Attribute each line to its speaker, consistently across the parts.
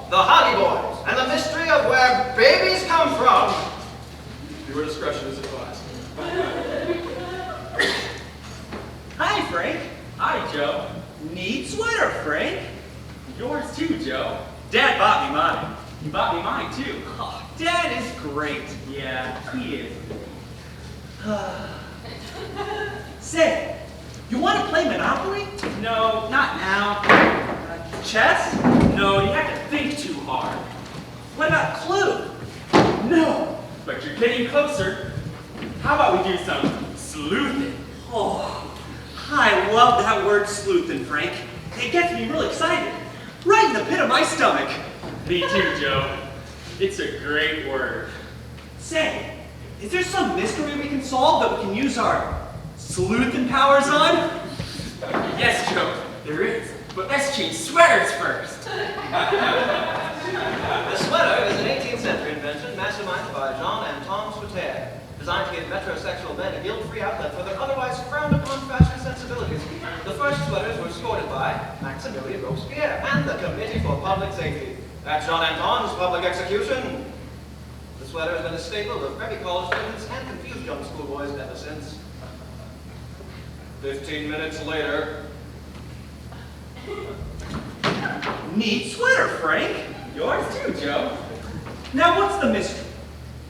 Speaker 1: the Hoggy Boys, and the mystery of where babies come from.
Speaker 2: Your discretion is advised.
Speaker 3: Hi, Frank.
Speaker 4: Hi, Joe.
Speaker 3: Neat sweater, Frank.
Speaker 4: Yours too, Joe.
Speaker 3: Dad bought me mine.
Speaker 4: You bought me mine too.
Speaker 3: Oh, Dad is great.
Speaker 4: Yeah, he is.
Speaker 3: Say, you want to play Monopoly?
Speaker 4: No, not now.
Speaker 3: Chess?
Speaker 4: No, you have to think too hard.
Speaker 3: What about Clue?
Speaker 4: No, but you're getting closer. How about we do some sleuthing?
Speaker 3: Oh, I love that word sleuthin', Frank. It gets me real excited. Right in the pit of my stomach.
Speaker 4: Me too, Joe. It's a great word.
Speaker 3: Say, is there some mystery we can solve that we can use our sleuthin' powers on?
Speaker 4: Yes, Joe, there is. But let's change sweaters first.
Speaker 1: The sweater is an 18th century invention masterminded by Jean and Tom Sweater, designed to give metrosexual men a guilt-free outlet for their otherwise frowned-upon fashion sensibilities. The first sweaters were escorted by Maximilian Robespierre and the Committee for Public Safety. At Jean Anton's public execution, the sweater has been a staple of every college students and confused young schoolboys ever since. 15 minutes later.
Speaker 3: Neat sweater, Frank.
Speaker 4: Yours too, Joe.
Speaker 3: Now what's the mystery?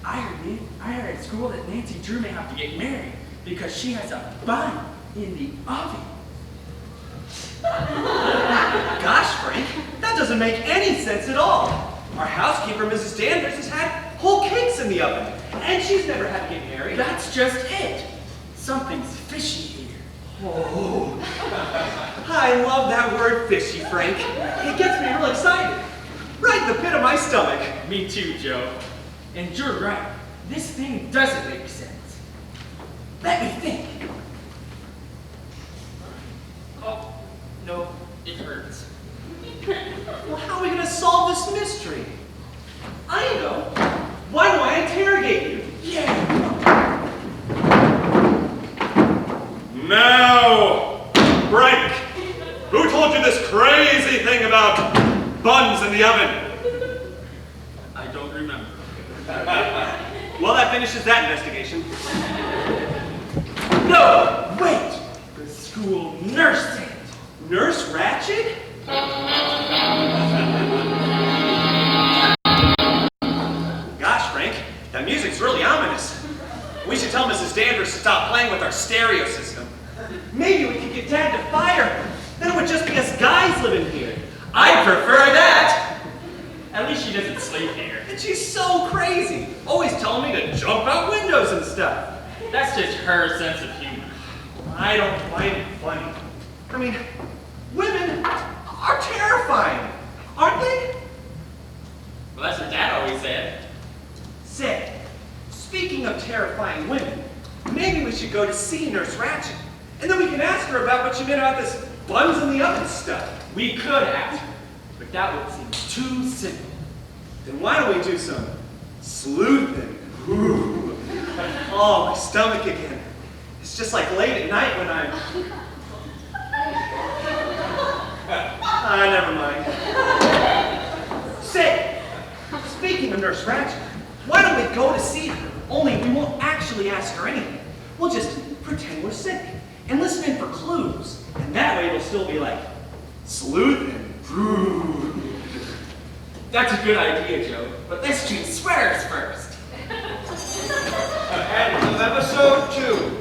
Speaker 4: I heard at school that Nancy Drew may have to get married because she has a bun in the oven.
Speaker 3: Gosh, Frank, that doesn't make any sense at all. Our housekeeper, Mrs. Danvers, has had whole cakes in the oven, and she's never had to get married.
Speaker 4: That's just it. Something's fishy here.
Speaker 3: Oh, I love that word fishy, Frank. It gets me real excited. Right in the pit of my stomach.
Speaker 4: Me too, Joe. And you're right. This thing doesn't make sense.
Speaker 3: Let me think.
Speaker 4: Oh, no, it hurts.
Speaker 3: Well, how are we going to solve this mystery? I know. Why don't I interrogate you?
Speaker 4: Yeah.
Speaker 5: Now, Frank, who told you this crazy thing about buns in the oven?
Speaker 4: I don't remember.
Speaker 3: Well, that finishes that investigation. No, wait.
Speaker 4: The school nurse said.
Speaker 3: Nurse Ratchet? Gosh, Frank, that music's really ominous. We should tell Mrs. Danvers to stop playing with our stereo system. Maybe we could get Dad to fire her. Then it would just be us guys living here. I prefer that.
Speaker 4: At least she doesn't sleep here.
Speaker 3: And she's so crazy, always telling me to jump out windows and stuff.
Speaker 4: That's just her sense of humor.
Speaker 3: I don't find it funny. I mean, women are terrifying, aren't they?
Speaker 4: Well, that's what Dad always said.
Speaker 3: Say, speaking of terrifying women, maybe we should go to see Nurse Ratchet, and then we can ask her about what she meant about this buns in the oven stuff.
Speaker 4: We could ask her, but that would seem too simple.
Speaker 3: Then why don't we do some sleuthing? Ooh. Oh, my stomach again. It's just like late at night when I'm... never mind. Say, speaking of Nurse Ratchet, why don't we go to see her? Only we won't actually ask her anything. We'll just pretend we're sick and listen in for clues. And that way it'll still be like, sleuthing. Ooh.
Speaker 4: That's a good idea, Joe. But let's change sweaters first.
Speaker 1: End of episode 2.